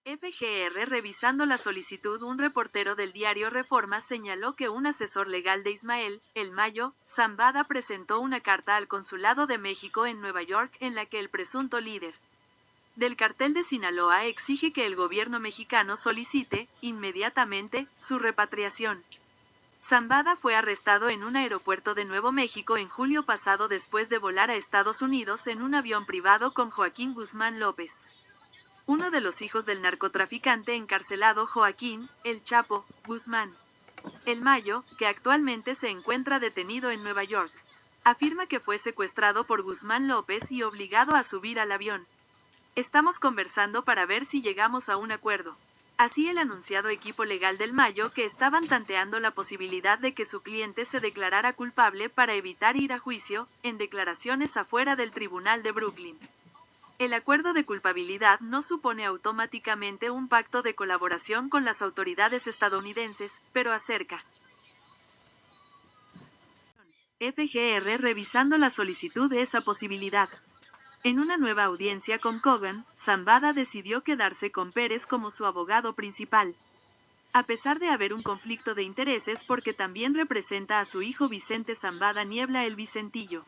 FGR revisando la solicitud. Un reportero del diario Reforma señaló que un asesor legal de Ismael, El Mayo, Zambada presentó una carta al Consulado de México en Nueva York en la que el presunto líder del cartel de Sinaloa exige que el gobierno mexicano solicite, inmediatamente, su repatriación. Zambada fue arrestado en un aeropuerto de Nuevo México en julio pasado después de volar a Estados Unidos en un avión privado con Joaquín Guzmán López, uno de los hijos del narcotraficante encarcelado Joaquín, El Chapo, Guzmán. El Mayo, que actualmente se encuentra detenido en Nueva York, afirma que fue secuestrado por Guzmán López y obligado a subir al avión. Estamos conversando para ver si llegamos a un acuerdo. Así el anunciado equipo legal del Mayo, que estaban tanteando la posibilidad de que su cliente se declarara culpable para evitar ir a juicio, en declaraciones afuera del tribunal de Brooklyn. El acuerdo de culpabilidad no supone automáticamente un pacto de colaboración con las autoridades estadounidenses, pero acerca. FGR revisando la solicitud de esa posibilidad. En una nueva audiencia con Cogan, Zambada decidió quedarse con Pérez como su abogado principal. A pesar de haber un conflicto de intereses porque también representa a su hijo Vicente Zambada Niebla el Vicentillo,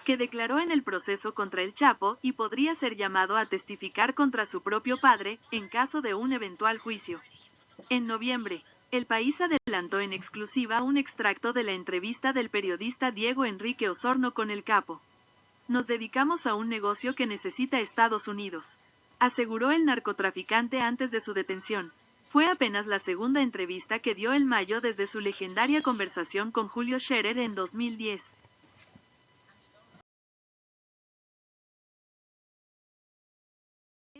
que declaró en el proceso contra el Chapo y podría ser llamado a testificar contra su propio padre, en caso de un eventual juicio. En noviembre, El País adelantó en exclusiva un extracto de la entrevista del periodista Diego Enrique Osorno con el capo. Nos dedicamos a un negocio que necesita Estados Unidos, aseguró el narcotraficante antes de su detención. Fue apenas la segunda entrevista que dio El Mayo desde su legendaria conversación con Julio Scherer en 2010.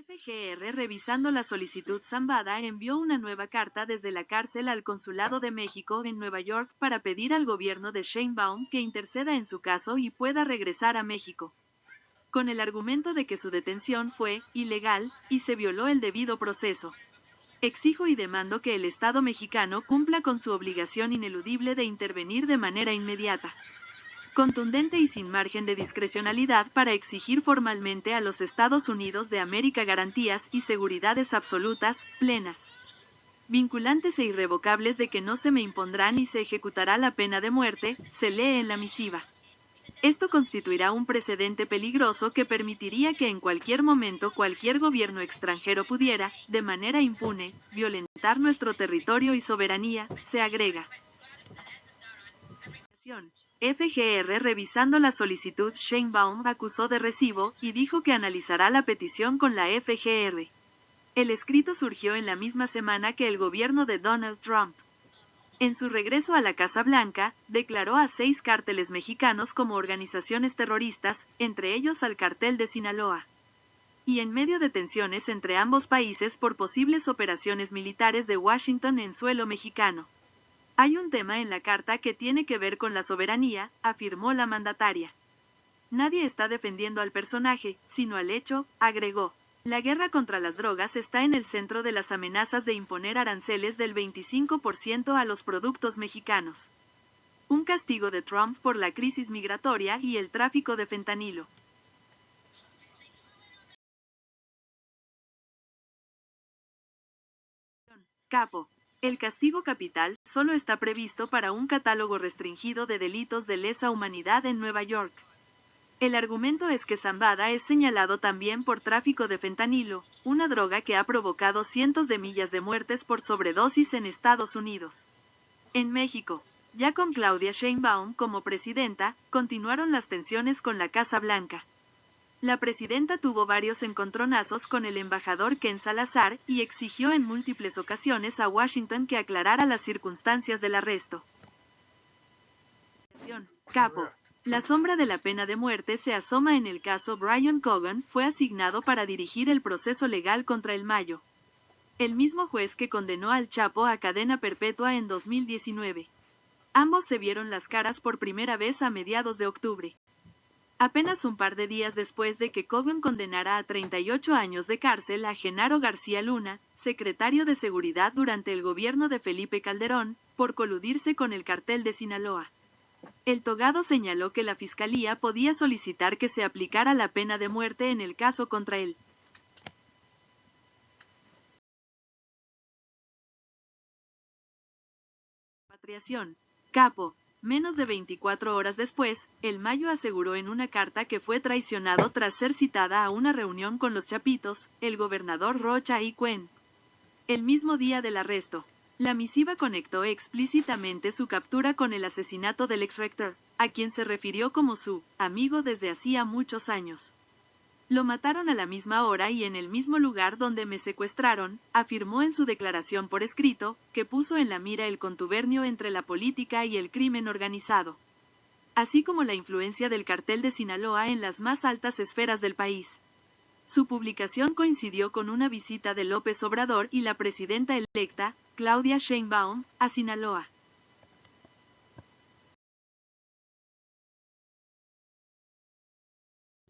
FGR revisando la solicitud. Zambada envió una nueva carta desde la cárcel al Consulado de México en Nueva York para pedir al gobierno de Sheinbaum que interceda en su caso y pueda regresar a México, con el argumento de que su detención fue ilegal y se violó el debido proceso. Exijo y demando que el Estado mexicano cumpla con su obligación ineludible de intervenir de manera inmediata, contundente y sin margen de discrecionalidad para exigir formalmente a los Estados Unidos de América garantías y seguridades absolutas, plenas, vinculantes e irrevocables de que no se me impondrá ni se ejecutará la pena de muerte, se lee en la misiva. Esto constituirá un precedente peligroso que permitiría que en cualquier momento cualquier gobierno extranjero pudiera, de manera impune, violentar nuestro territorio y soberanía, se agrega. FGR revisando la solicitud. Sheinbaum acusó de recibo y dijo que analizará la petición con la FGR. El escrito surgió en la misma semana que el gobierno de Donald Trump, en su regreso a la Casa Blanca, declaró a 6 cárteles mexicanos como organizaciones terroristas, entre ellos al cartel de Sinaloa. Y en medio de tensiones entre ambos países por posibles operaciones militares de Washington en suelo mexicano. Hay un tema en la carta que tiene que ver con la soberanía, afirmó la mandataria. Nadie está defendiendo al personaje, sino al hecho, agregó. La guerra contra las drogas está en el centro de las amenazas de imponer aranceles del 25% a los productos mexicanos. Un castigo de Trump por la crisis migratoria y el tráfico de fentanilo. Capo. El castigo capital solo está previsto para un catálogo restringido de delitos de lesa humanidad en Nueva York. El argumento es que Zambada es señalado también por tráfico de fentanilo, una droga que ha provocado cientos de millas de muertes por sobredosis en Estados Unidos. En México, ya con Claudia Sheinbaum como presidenta, continuaron las tensiones con la Casa Blanca. La presidenta tuvo varios encontronazos con el embajador Ken Salazar y exigió en múltiples ocasiones a Washington que aclarara las circunstancias del arresto. Capo. La sombra de la pena de muerte se asoma en el caso. Brian Cogan fue asignado para dirigir el proceso legal contra El Mayo, el mismo juez que condenó al Chapo a cadena perpetua en 2019. Ambos se vieron las caras por primera vez a mediados de octubre. Apenas un par de días después de que Cogan condenara a 38 años de cárcel a Genaro García Luna, secretario de Seguridad durante el gobierno de Felipe Calderón, por coludirse con el cartel de Sinaloa. El togado señaló que la fiscalía podía solicitar que se aplicara la pena de muerte en el caso contra él. Repatriación. Capo. Menos de 24 horas después, el Mayo aseguró en una carta que fue traicionado tras ser citada a una reunión con los Chapitos, el gobernador Rocha y Cuen. El mismo día del arresto, la misiva conectó explícitamente su captura con el asesinato del ex-rector, a quien se refirió como su amigo desde hacía muchos años. Lo mataron a la misma hora y en el mismo lugar donde me secuestraron, afirmó en su declaración por escrito, que puso en la mira el contubernio entre la política y el crimen organizado, así como la influencia del cartel de Sinaloa en las más altas esferas del país. Su publicación coincidió con una visita de López Obrador y la presidenta electa, Claudia Sheinbaum, a Sinaloa.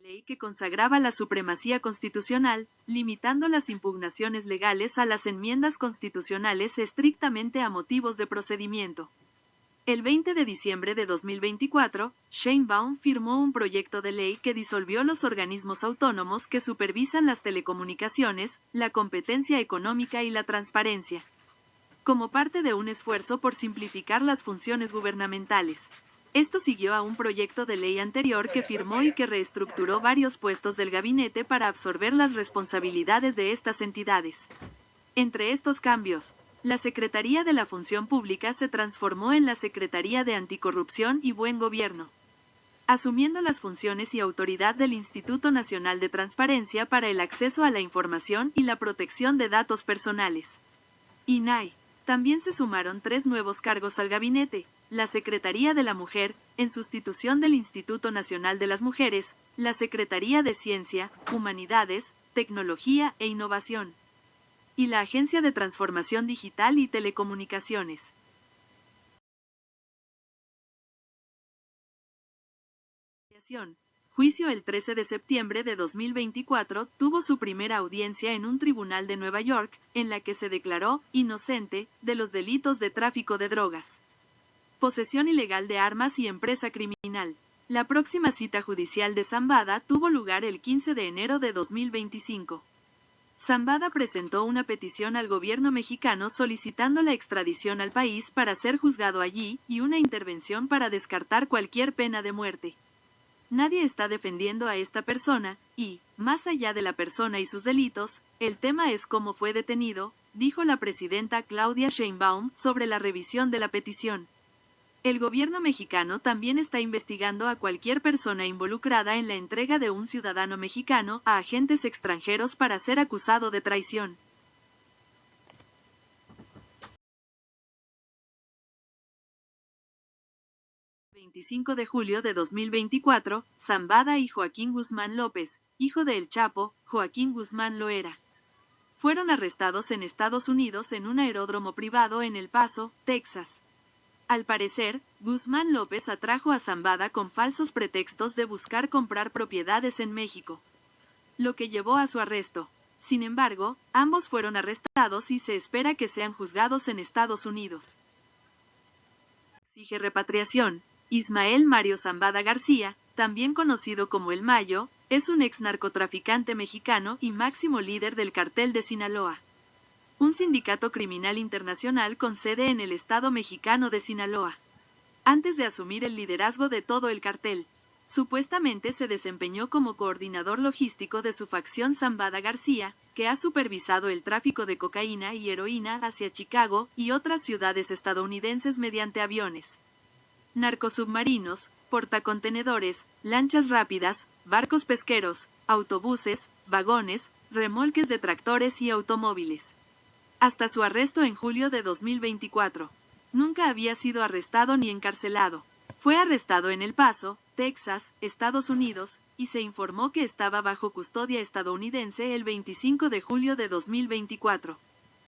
Ley que consagraba la supremacía constitucional, limitando las impugnaciones legales a las enmiendas constitucionales estrictamente a motivos de procedimiento. El 20 de diciembre de 2024, Sheinbaum firmó un proyecto de ley que disolvió los organismos autónomos que supervisan las telecomunicaciones, la competencia económica y la transparencia, como parte de un esfuerzo por simplificar las funciones gubernamentales. Esto siguió a un proyecto de ley anterior que firmó y que reestructuró varios puestos del gabinete para absorber las responsabilidades de estas entidades. Entre estos cambios, la Secretaría de la Función Pública se transformó en la Secretaría de Anticorrupción y Buen Gobierno, asumiendo las funciones y autoridad del Instituto Nacional de Transparencia para el acceso a la información y la protección de datos personales. INAI. También se sumaron 3 nuevos cargos al gabinete: la Secretaría de la Mujer, en sustitución del Instituto Nacional de las Mujeres, la Secretaría de Ciencia, Humanidades, Tecnología e Innovación, y la Agencia de Transformación Digital y Telecomunicaciones. Juicio. El 13 de septiembre de 2024 tuvo su primera audiencia en un tribunal de Nueva York, en la que se declaró inocente de los delitos de tráfico de drogas, posesión ilegal de armas y empresa criminal. La próxima cita judicial de Zambada tuvo lugar el 15 de enero de 2025. Zambada presentó una petición al gobierno mexicano solicitando la extradición al país para ser juzgado allí y una intervención para descartar cualquier pena de muerte. Nadie está defendiendo a esta persona, y, más allá de la persona y sus delitos, el tema es cómo fue detenido, dijo la presidenta Claudia Sheinbaum sobre la revisión de la petición. El gobierno mexicano también está investigando a cualquier persona involucrada en la entrega de un ciudadano mexicano a agentes extranjeros para ser acusado de traición. 25 de julio de 2024, Zambada y Joaquín Guzmán López, hijo de El Chapo, Joaquín Guzmán Loera, fueron arrestados en Estados Unidos en un aeródromo privado en El Paso, Texas. Al parecer, Guzmán López atrajo a Zambada con falsos pretextos de buscar comprar propiedades en México, lo que llevó a su arresto. Sin embargo, ambos fueron arrestados y se espera que sean juzgados en Estados Unidos. Exige repatriación. Ismael Mario Zambada García, también conocido como El Mayo, es un ex narcotraficante mexicano y máximo líder del cartel de Sinaloa, un sindicato criminal internacional con sede en el estado mexicano de Sinaloa. Antes de asumir el liderazgo de todo el cartel, supuestamente se desempeñó como coordinador logístico de su facción Zambada García, que ha supervisado el tráfico de cocaína y heroína hacia Chicago y otras ciudades estadounidenses mediante aviones, narcosubmarinos, portacontenedores, lanchas rápidas, barcos pesqueros, autobuses, vagones, remolques de tractores y automóviles. Hasta su arresto en julio de 2024. Nunca había sido arrestado ni encarcelado. Fue arrestado en El Paso, Texas, Estados Unidos, y se informó que estaba bajo custodia estadounidense el 25 de julio de 2024.